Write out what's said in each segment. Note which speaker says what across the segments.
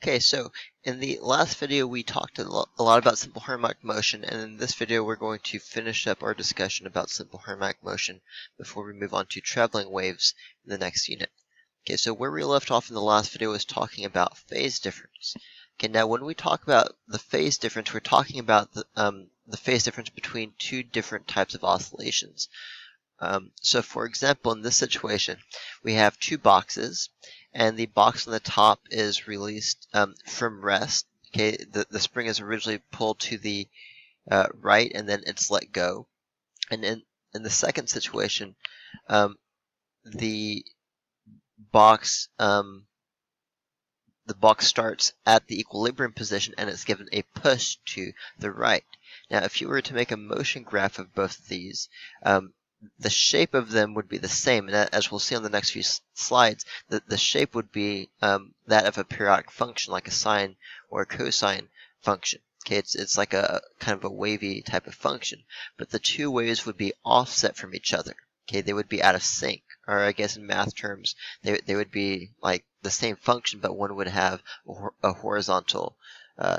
Speaker 1: Okay, so in the last video we talked a lot about simple harmonic motion, and in this video we're going to finish up our discussion about simple harmonic motion before we move on to traveling waves in the next unit. Okay, so where we left off in the last video was talking about phase difference. Okay, now when we talk about the phase difference, we're talking about the phase difference between two different types of oscillations. So for example, in this situation, we have two boxes, and the box on the top is released from rest. Okay, the spring is originally pulled to the right, and then it's let go. And in the second situation, the box starts at the equilibrium position, and it's given a push to the right. Now, if you were to make a motion graph of both of these, the shape of them would be the same, and as we'll see on the next few slides, the shape would be that of a periodic function, like a sine or a cosine function. Okay, it's like a kind of a wavy type of function, but the two waves would be offset from each other. Okay, they would be out of sync, or I guess in math terms, they would be like the same function, but one would have a horizontal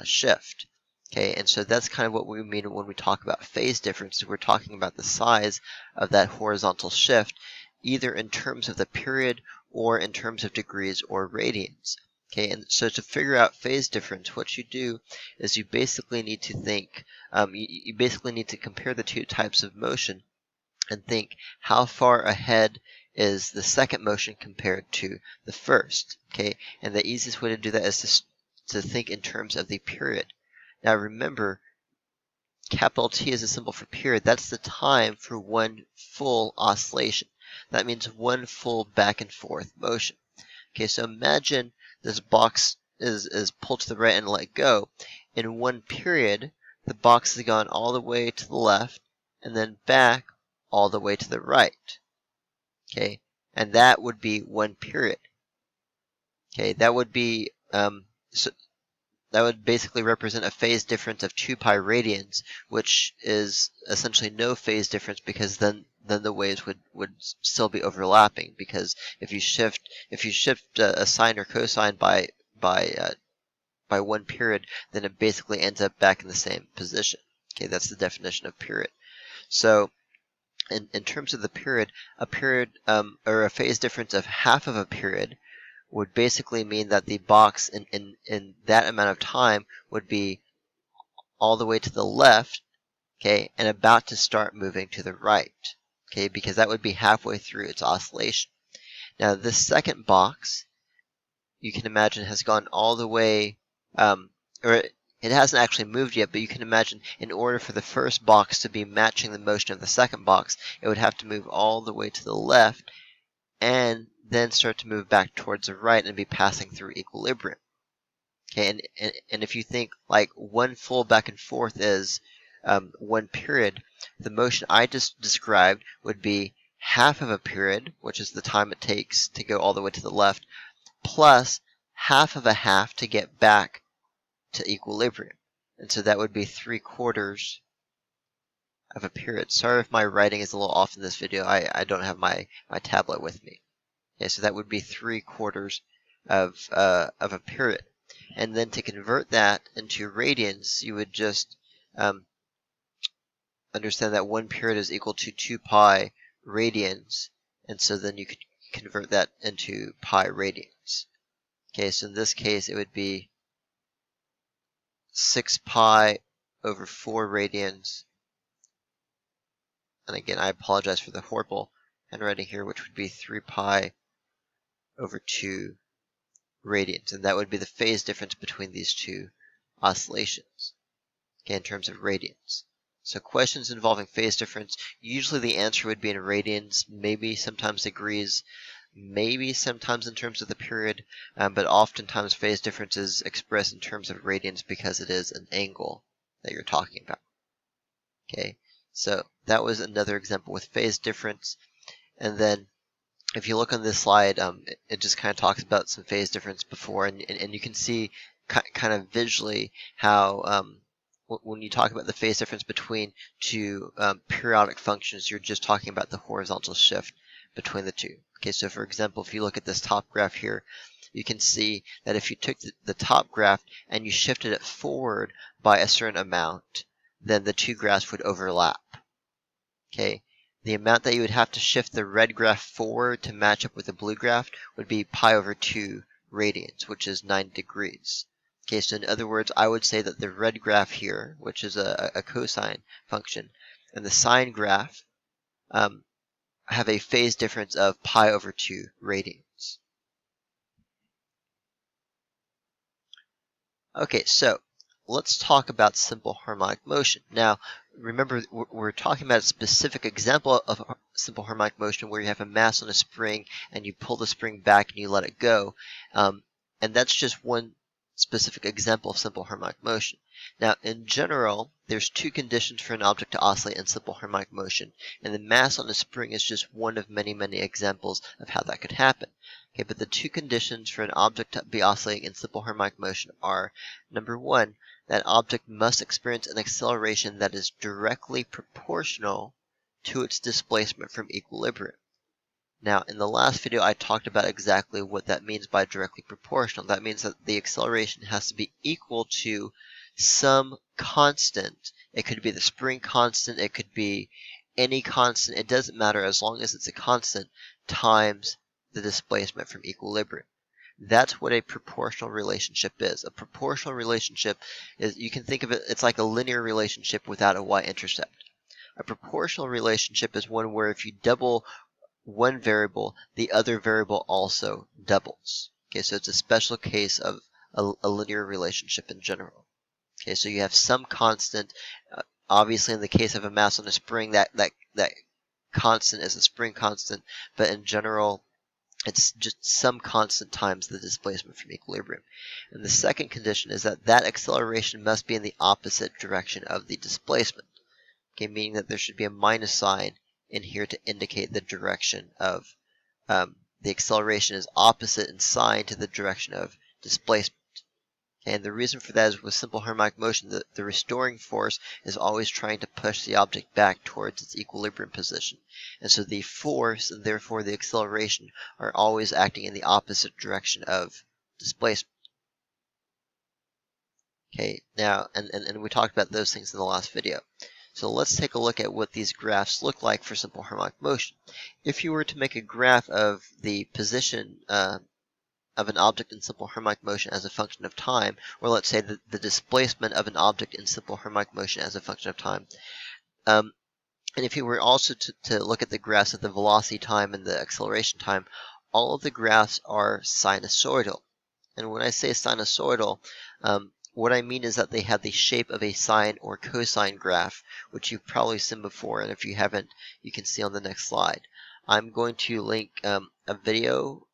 Speaker 1: shift. Okay, and so that's kind of what we mean when we talk about phase difference. We're talking about the size of that horizontal shift, either in terms of the period or in terms of degrees or radians. Okay, and so to figure out phase difference, what you do is you basically need to think, you basically need to compare the two types of motion and think how far ahead is the second motion compared to the first. Okay, and the easiest way to do that is to think in terms of the period. Now remember, capital T is a symbol for period. That's the time for one full oscillation. That means one full back and forth motion. Okay, so imagine this box is pulled to the right and let go. In one period, the box has gone all the way to the left and then back all the way to the right. Okay, and that would be one period. Okay, that would be that would basically represent a phase difference of 2 pi radians, which is essentially no phase difference, because then the waves would still be overlapping, because if you shift a sine or cosine by one period, then it basically ends up back in the same position. Okay, that's the definition of period. So in terms of the period, or a phase difference of half of a period would basically mean that the box in that amount of time would be all the way to the left, okay, and about to start moving to the right, okay, because that would be halfway through its oscillation. Now, this second box, you can imagine, has gone all the way, or it hasn't actually moved yet, but you can imagine in order for the first box to be matching the motion of the second box, it would have to move all the way to the left and then start to move back towards the right and be passing through equilibrium. Okay, and if you think like one full back and forth is one period, the motion I just described would be half of a period, which is the time it takes to go all the way to the left, plus half of a half to get back to equilibrium. And so that would be 3/4 of a period. Sorry if my writing is a little off in this video. I don't have my tablet with me. Okay, so that would be 3/4 of a period. And then to convert that into radians, you would just understand that one period is equal to 2 pi radians, and so then you could convert that into pi radians. Okay, so in this case it would be 6 pi over 4 radians. And again, I apologize for the horrible handwriting here, which would be 3 pi over 2 radians, and that would be the phase difference between these two oscillations, okay, in terms of radians. So questions involving phase difference, usually the answer would be in radians, maybe sometimes degrees, maybe sometimes in terms of the period, but oftentimes phase difference is expressed in terms of radians because it is an angle that you're talking about. Okay, so that was another example with phase difference. And then if you look on this slide, it just kind of talks about some phase difference before, and you can see kind of visually how when you talk about the phase difference between two periodic functions, you're just talking about the horizontal shift between the two. Okay, so for example, if you look at this top graph here, you can see that if you took the top graph and you shifted it forward by a certain amount, then the two graphs would overlap. Okay, the amount that you would have to shift the red graph forward to match up with the blue graph would be pi over 2 radians, which is 9 degrees. Okay, so in other words, I would say that the red graph here, which is a cosine function, and the sine graph have a phase difference of pi over 2 radians. Okay, so let's talk about simple harmonic motion. Now, remember, we're talking about a specific example of simple harmonic motion where you have a mass on a spring and you pull the spring back and you let it go. And that's just one specific example of simple harmonic motion. Now, in general, there's two conditions for an object to oscillate in simple harmonic motion, and the mass on a spring is just one of many, many examples of how that could happen. Okay, but the two conditions for an object to be oscillating in simple harmonic motion are, number one, that object must experience an acceleration that is directly proportional to its displacement from equilibrium. Now, in the last video, I talked about exactly what that means by directly proportional. That means that the acceleration has to be equal to some constant. It could be the spring constant, it could be any constant, it doesn't matter as long as it's a constant times the displacement from equilibrium. That's what a proportional relationship is. A proportional relationship is, you can think of it, it's like a linear relationship without a y-intercept. A proportional relationship is one where if you double one variable, the other variable also doubles. Okay, so it's a special case of a linear relationship in general. Okay, so you have some constant. Obviously, in the case of a mass on a spring, that constant is a spring constant, but in general, it's just some constant times the displacement from equilibrium. And the second condition is that that acceleration must be in the opposite direction of the displacement. Okay, meaning that there should be a minus sign in here to indicate the direction of the acceleration is opposite in sign to the direction of displacement. And the reason for that is with simple harmonic motion, the restoring force is always trying to push the object back towards its equilibrium position. And so the force, and therefore the acceleration, are always acting in the opposite direction of displacement. Okay, now, and we talked about those things in the last video. So let's take a look at what these graphs look like for simple harmonic motion. If you were to make a graph of the position of an object in simple harmonic motion as a function of time, or let's say the displacement of an object in simple harmonic motion as a function of time, and if you were also to look at the graphs of the velocity time and the acceleration time, all of the graphs are sinusoidal. And when I say sinusoidal, what I mean is that they have the shape of a sine or cosine graph, which you've probably seen before, and if you haven't, you can see on the next slide. I'm going to link a video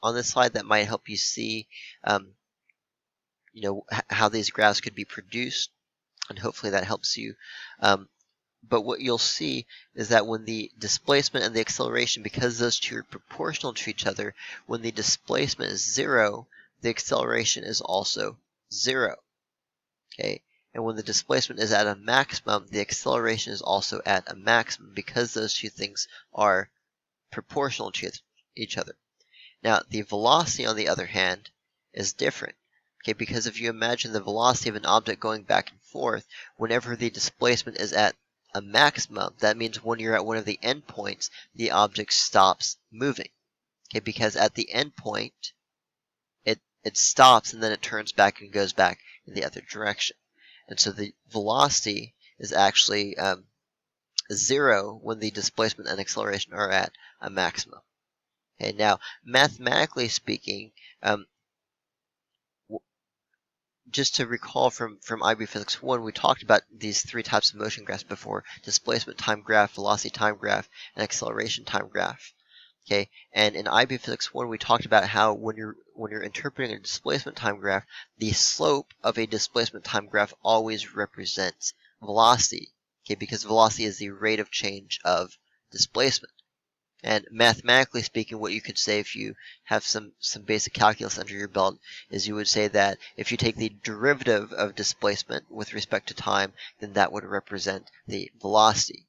Speaker 1: on this slide that might help you see how these graphs could be produced, and hopefully that helps you. But what you'll see is that when the displacement and the acceleration, because those two are proportional to each other, when the displacement is 0, the acceleration is also 0. Okay, and when the displacement is at a maximum, the acceleration is also at a maximum because those two things are proportional to each other. Now, the velocity, on the other hand, is different. Okay, because if you imagine the velocity of an object going back and forth, whenever the displacement is at a maximum, that means when you're at one of the endpoints, the object stops moving. Okay, because at the endpoint, it stops and then it turns back and goes back in the other direction. And so the velocity is actually 0 when the displacement and acceleration are at a maximum. Okay, now, mathematically speaking, just to recall from IB Physics 1, we talked about these three types of motion graphs before: displacement time graph, velocity time graph, and acceleration time graph. Okay, and in IB Physics 1, we talked about how when you're interpreting a displacement time graph, the slope of a displacement time graph always represents velocity. Okay, because velocity is the rate of change of displacement. And mathematically speaking, what you could say if you have some basic calculus under your belt is you would say that if you take the derivative of displacement with respect to time, then that would represent the velocity.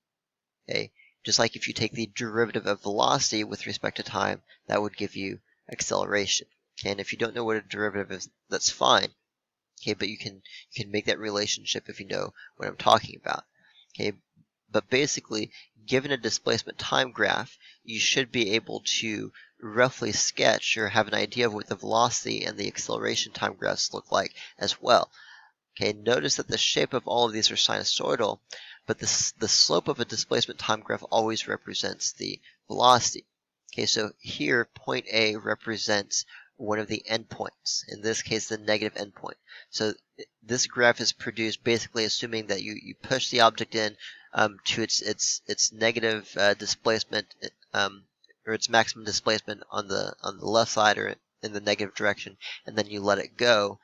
Speaker 1: Okay? Just like if you take the derivative of velocity with respect to time, that would give you acceleration. Okay, and if you don't know what a derivative is, that's fine. Okay, but you can make that relationship if you know what I'm talking about. Okay, but basically, given a displacement time graph, you should be able to roughly sketch or have an idea of what the velocity and the acceleration time graphs look like as well. Okay, notice that the shape of all of these are sinusoidal, but the slope of a displacement time graph always represents the velocity. Okay, so here point A represents one of the endpoints, in this case the negative endpoint. So this graph is produced basically assuming that you push the object in to its negative displacement or its maximum displacement on the left side or in the negative direction, and then you let it go.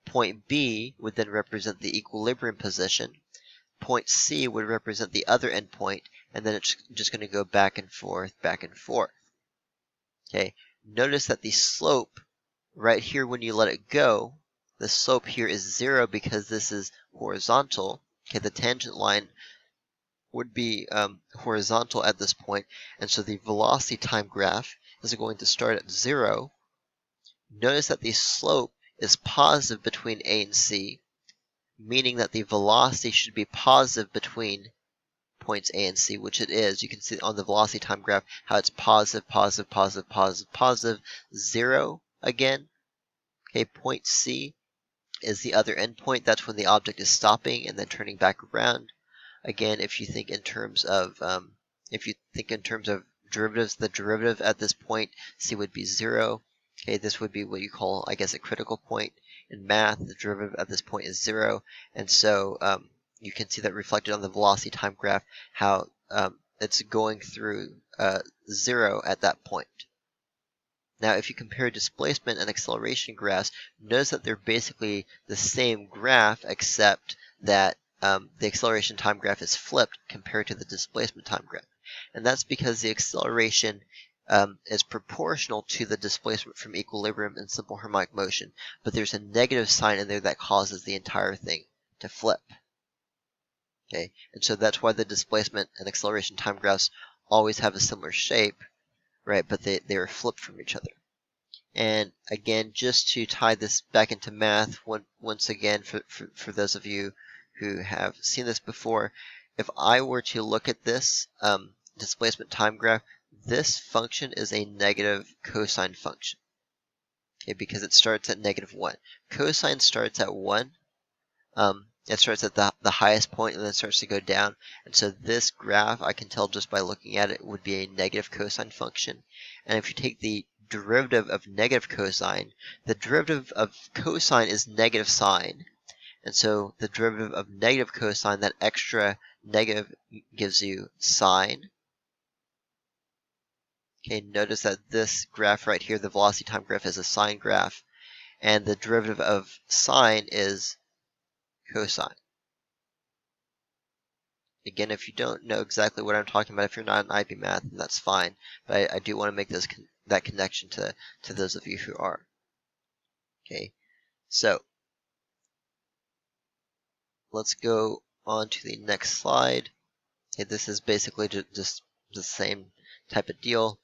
Speaker 1: Point B would then represent the equilibrium position. Point C would represent the other endpoint, and then it's just going to go back and forth, back and forth. Okay, notice that the slope right here when you let it go, the slope here is 0 because this is horizontal. Okay, the tangent line would be horizontal at this point, and so the velocity time graph is going to start at 0. Notice that the slope is positive between A and C, meaning that the velocity should be positive between points A and C, which it is. You can see on the velocity time graph how it's positive, positive, positive, positive, positive, 0 again. Okay, point C is the other endpoint. That's when the object is stopping and then turning back around. Again, if you think in terms of derivatives, the derivative at this point C would be 0. Okay, this would be what you call, I guess, a critical point. In math, the derivative at this point is 0, and so you can see that reflected on the velocity time graph, how it's going through 0 at that point. Now, if you compare displacement and acceleration graphs, notice that they're basically the same graph, except that the acceleration time graph is flipped compared to the displacement time graph. And that's because the acceleration is proportional to the displacement from equilibrium in simple harmonic motion, but there's a negative sign in there that causes the entire thing to flip. Okay, and so that's why the displacement and acceleration time graphs always have a similar shape, right? But they are flipped from each other. And again, just to tie this back into math, once again, for those of you who have seen this before, if I were to look at this displacement time graph, this function is a negative cosine function, okay, because it starts at -1. Cosine starts at 1. It starts at the highest point and then starts to go down. And so this graph, I can tell just by looking at it, would be a negative cosine function. And if you take the derivative of negative cosine, the derivative of cosine is negative sine. And so the derivative of negative cosine, that extra negative, gives you sine. Okay, notice that this graph right here, the velocity time graph, is a sine graph. And the derivative of sine is cosine. Again, if you don't know exactly what I'm talking about, if you're not in IB math, then that's fine. But I do want to make that connection to those of you who are. Okay, so let's go on to the next slide. Okay, this is basically just the same type of deal.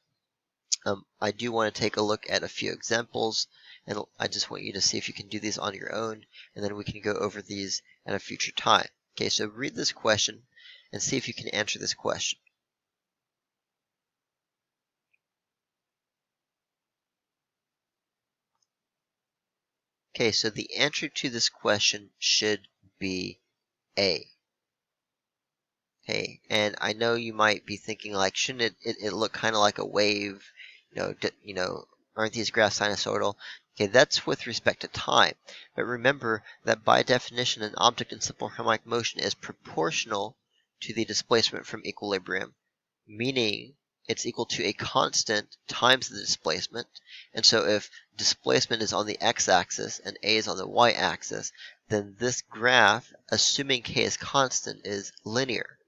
Speaker 1: I do want to take a look at a few examples, and I just want you to see if you can do these on your own, and then we can go over these at a future time. Okay, so read this question and see if you can answer this question. Okay, so the answer to this question should be A. Okay, and I know you might be thinking, like, shouldn't it look kind of like a wave? Aren't these graphs sinusoidal? Okay, that's with respect to time. But remember that by definition, an object in simple harmonic motion is proportional to the displacement from equilibrium, meaning it's equal to a constant times the displacement. And so if displacement is on the x-axis and a is on the y-axis, then this graph, assuming k is constant, is linear.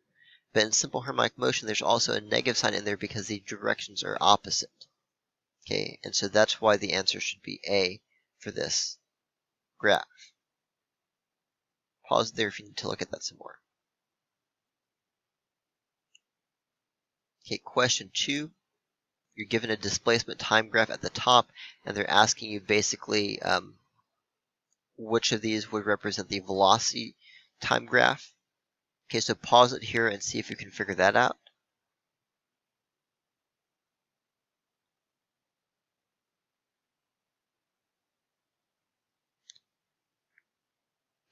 Speaker 1: But in simple harmonic motion, there's also a negative sign in there because the directions are opposite. Okay, and so that's why the answer should be A for this graph. Pause there if you need to look at that some more. Okay, question 2. you're given a displacement time graph at the top, and they're asking you basically which of these would represent the velocity time graph. Okay, so pause it here and see if you can figure that out.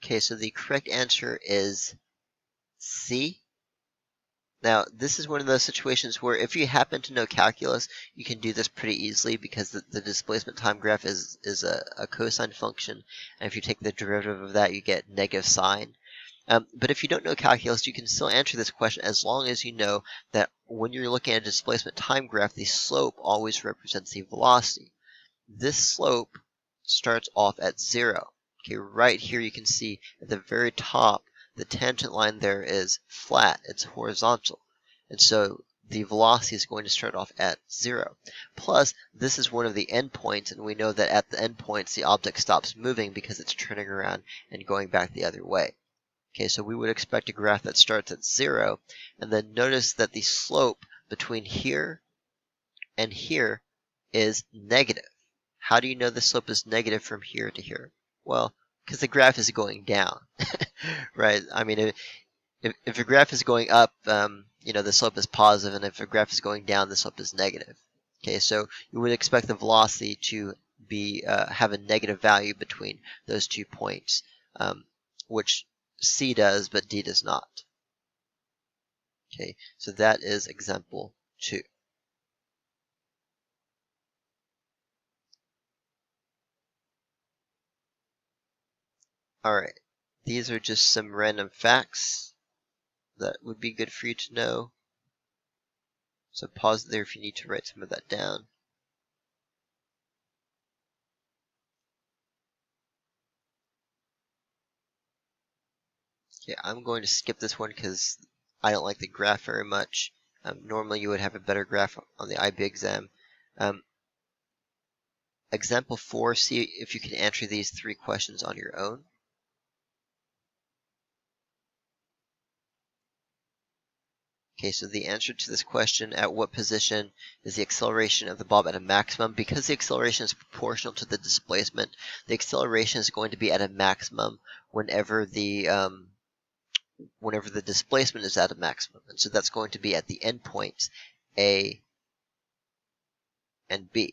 Speaker 1: Okay, so the correct answer is C. Now, this is one of those situations where if you happen to know calculus, you can do this pretty easily because the displacement time graph is a cosine function, and if you take the derivative of that, you get negative sine. But if you don't know calculus, you can still answer this question as long as you know that when you're looking at a displacement time graph, the slope always represents the velocity. This slope starts off at 0. Okay, right here you can see at the very top, the tangent line there is flat, it's horizontal. And so the velocity is going to start off at 0. Plus, this is one of the endpoints, and we know that at the endpoints, the object stops moving because it's turning around and going back the other way. Okay, so we would expect a graph that starts at 0, and then notice that the slope between here and here is negative. How do you know the slope is negative from here to here? Well, because the graph is going down, right? I mean, if a graph is going up, the slope is positive, and if a graph is going down, the slope is negative. Okay, so you would expect the velocity to be have a negative value between those 2 points, which C does, but D does not. Okay, so that is example 2. Alright, these are just some random facts that would be good for you to know. So pause there if you need to write some of that down. Okay, I'm going to skip this one because I don't like the graph very much. Normally you would have a better graph on the IB exam. Example 4, see if you can answer these 3 questions on your own. Okay, so the answer to this question, at what position is the acceleration of the bob at a maximum? Because the acceleration is proportional to the displacement, the acceleration is going to be at a maximum whenever the displacement is at a maximum. And so that's going to be at the endpoints A and B.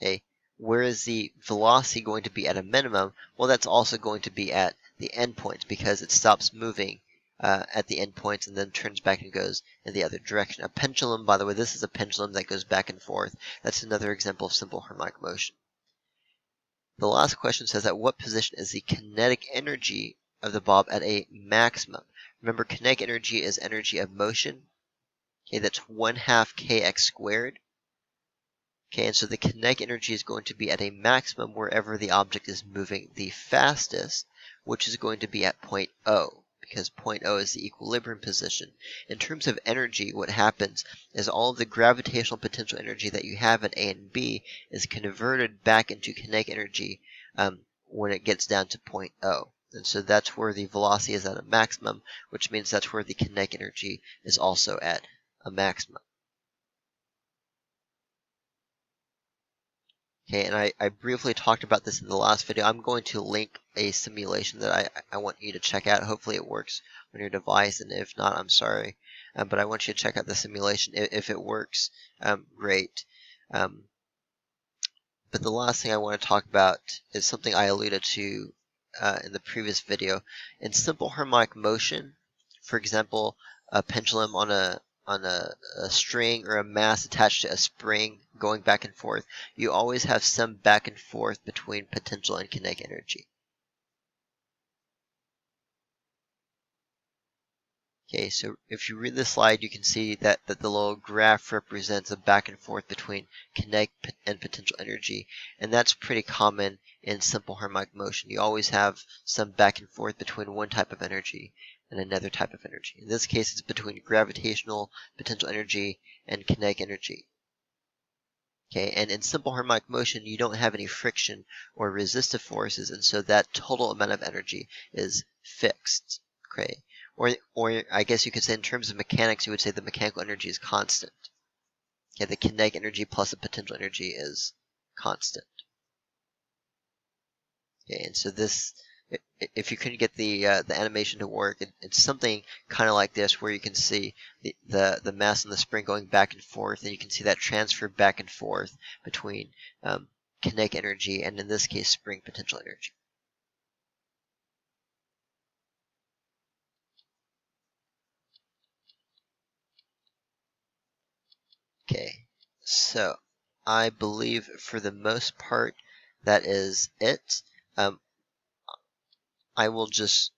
Speaker 1: Okay, where is the velocity going to be at a minimum? Well, that's also going to be at the endpoints because it stops moving at the endpoints and then turns back and goes in the other direction. A pendulum, by the way, this is a pendulum that goes back and forth. That's another example of simple harmonic motion. The last question says, at what position is the kinetic energy of the bob at a maximum? Remember, kinetic energy is energy of motion. Okay, that's 1/2 kx squared. Okay, and so the kinetic energy is going to be at a maximum wherever the object is moving the fastest, which is going to be at point O, because point O is the equilibrium position. In terms of energy, what happens is all of the gravitational potential energy that you have at A and B is converted back into kinetic energy when it gets down to point O. And so that's where the velocity is at a maximum, which means that's where the kinetic energy is also at a maximum. Okay, and I briefly talked about this in the last video. I'm going to link a simulation that I want you to check out. Hopefully it works on your device, and if not, I'm sorry. But I want you to check out the simulation. If it works, great. But the last thing I want to talk about is something I alluded to in the previous video. In simple harmonic motion, for example, a pendulum on a string or a mass attached to a spring going back and forth, you always have some back and forth between potential and kinetic energy. Okay, so if you read the slide, you can see that the little graph represents a back and forth between kinetic and potential energy, and that's pretty common in simple harmonic motion. You always have some back and forth between one type of energy and another type of energy. In this case, it's between gravitational potential energy and kinetic energy. Okay, and in simple harmonic motion, you don't have any friction or resistive forces, and so that total amount of energy is fixed. Okay, or I guess you could say in terms of mechanics, you would say the mechanical energy is constant. Okay, the kinetic energy plus the potential energy is constant. Okay, and so this, if you couldn't get the animation to work, it's something kind of like this, where you can see the mass and the spring going back and forth, and you can see that transfer back and forth between kinetic energy and, in this case, spring potential energy. Okay, so I believe for the most part that is it. I will just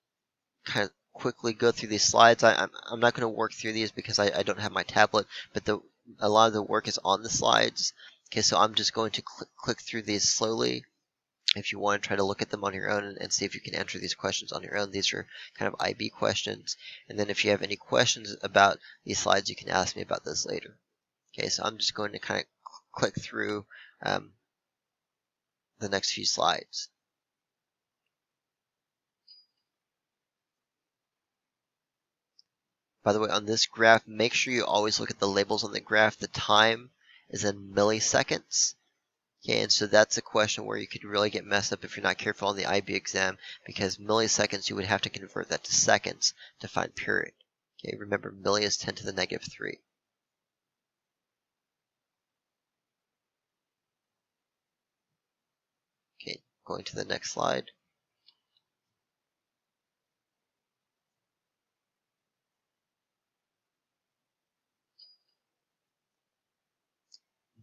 Speaker 1: kind of quickly go through these slides. I'm not going to work through these because I don't have my tablet, but a lot of the work is on the slides. Okay, so I'm just going to click through these slowly. If you want to try to look at them on your own and see if you can answer these questions on your own. These are kind of IB questions. And then if you have any questions about these slides, you can ask me about this later. Okay, so I'm just going to kind of click through the next few slides. By the way, on this graph, make sure you always look at the labels on the graph. The time is in milliseconds. Okay, and so that's a question where you could really get messed up if you're not careful on the IB exam, because milliseconds, you would have to convert that to seconds to find period. Okay, remember, milli is 10 to the negative 3. Okay, going to the next slide.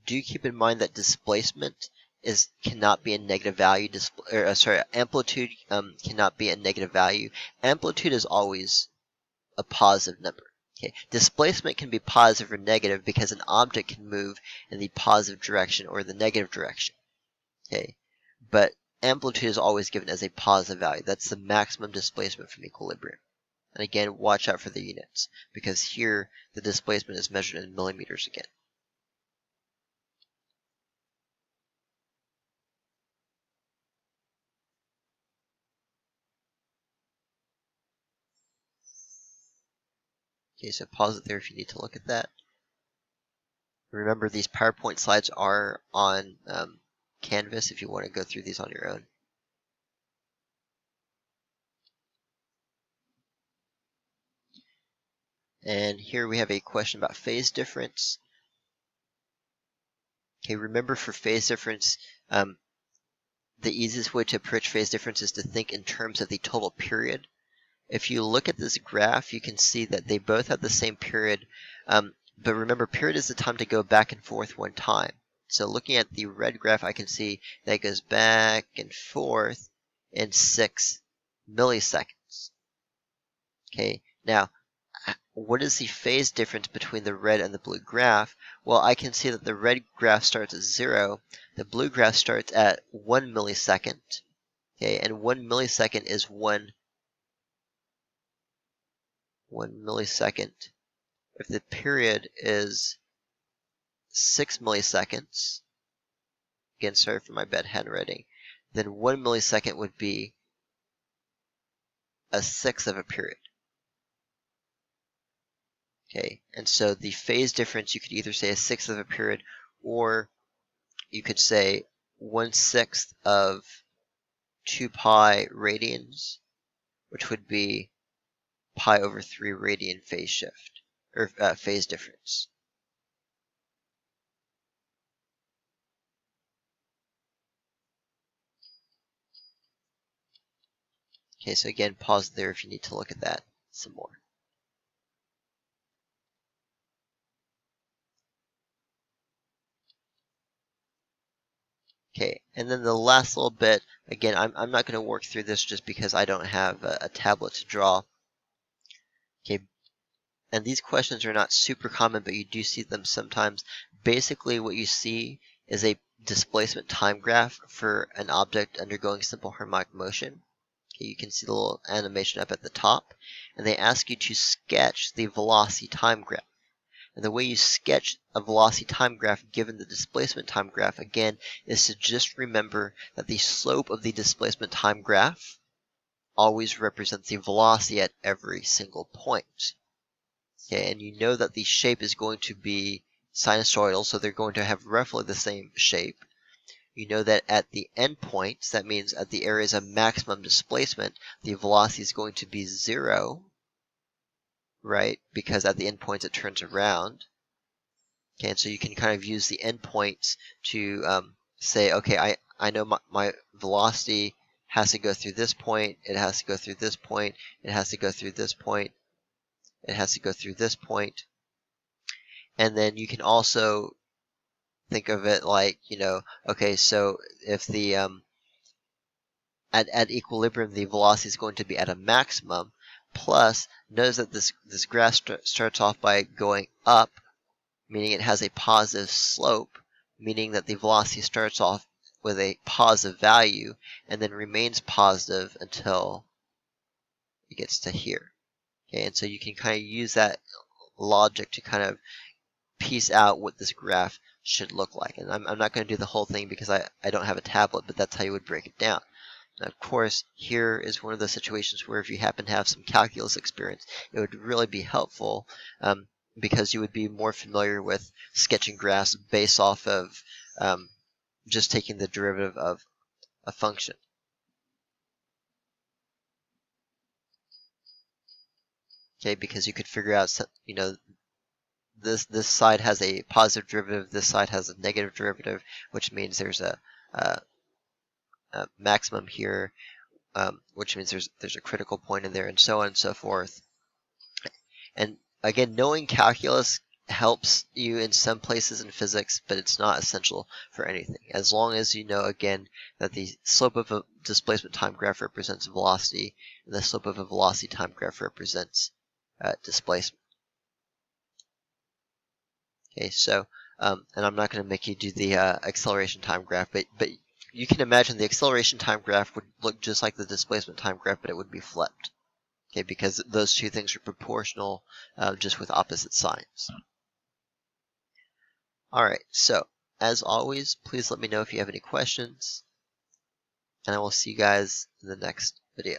Speaker 1: Do keep in mind that displacement cannot be a negative value. Amplitude cannot be a negative value. Amplitude is always a positive number. Okay, displacement can be positive or negative because an object can move in the positive direction or the negative direction. Okay, but amplitude is always given as a positive value. That's the maximum displacement from equilibrium. And again, watch out for the units, because here the displacement is measured in millimeters again. Okay, so pause it there if you need to look at that. Remember, these PowerPoint slides are on Canvas if you want to go through these on your own. And here we have a question about phase difference. Okay, remember, for phase difference, the easiest way to approach phase difference is to think in terms of the total period. If you look at this graph, you can see that they both have the same period, but remember, period is the time to go back and forth one time. So looking at the red graph, I can see that it goes back and forth in 6 milliseconds. Okay, now what is the phase difference between the red and the blue graph? Well, I can see that the red graph starts at 0, the blue graph starts at 1 millisecond. Okay, and 1 millisecond is 1 millisecond. If the period is 6 milliseconds, again, sorry for my bad handwriting, then 1 millisecond would be a sixth of a period. Okay, and so the phase difference, you could either say a sixth of a period, or you could say 1/6 of 2 pi radians, which would be pi over 3 radian phase shift, or phase difference. Okay, so again, pause there if you need to look at that some more. Okay, and then the last little bit, again, I'm not going to work through this just because I don't have a tablet to draw. Okay, and these questions are not super common, but you do see them sometimes. Basically, what you see is a displacement time graph for an object undergoing simple harmonic motion. Okay, you can see the little animation up at the top, and they ask you to sketch the velocity time graph. And the way you sketch a velocity time graph given the displacement time graph, again, is to just remember that the slope of the displacement time graph always represents the velocity at every single point. Okay, and you know that the shape is going to be sinusoidal, so they're going to have roughly the same shape. You know that at the endpoints, that means at the areas of maximum displacement, the velocity is going to be 0, right? Because at the endpoints it turns around. Okay, and so you can kind of use the endpoints to say, okay, I know my velocity has to go through this point, it has to go through this point, it has to go through this point, it has to go through this point. And then you can also think of it like, okay, so if the at equilibrium the velocity is going to be at a maximum, plus notice that this graph starts off by going up, meaning it has a positive slope, meaning that the velocity starts off with a positive value and then remains positive until it gets to here. Okay, and so you can kind of use that logic to kind of piece out what this graph should look like. And I'm not going to do the whole thing because I don't have a tablet, but that's how you would break it down. Now, of course, here is one of those situations where if you happen to have some calculus experience, it would really be helpful because you would be more familiar with sketching graphs based off of just taking the derivative of a function. Okay, because you could figure out, this side has a positive derivative, this side has a negative derivative, which means there's a maximum here, which means there's a critical point in there, and so on and so forth. And again, knowing calculus helps you in some places in physics, but it's not essential for anything. As long as you know, again, that the slope of a displacement time graph represents velocity, and the slope of a velocity time graph represents displacement. Okay, so, and I'm not going to make you do the acceleration time graph, but you can imagine the acceleration time graph would look just like the displacement time graph, but it would be flipped. Okay, because those two things are proportional, just with opposite signs. Alright, so, as always, please let me know if you have any questions, and I will see you guys in the next video.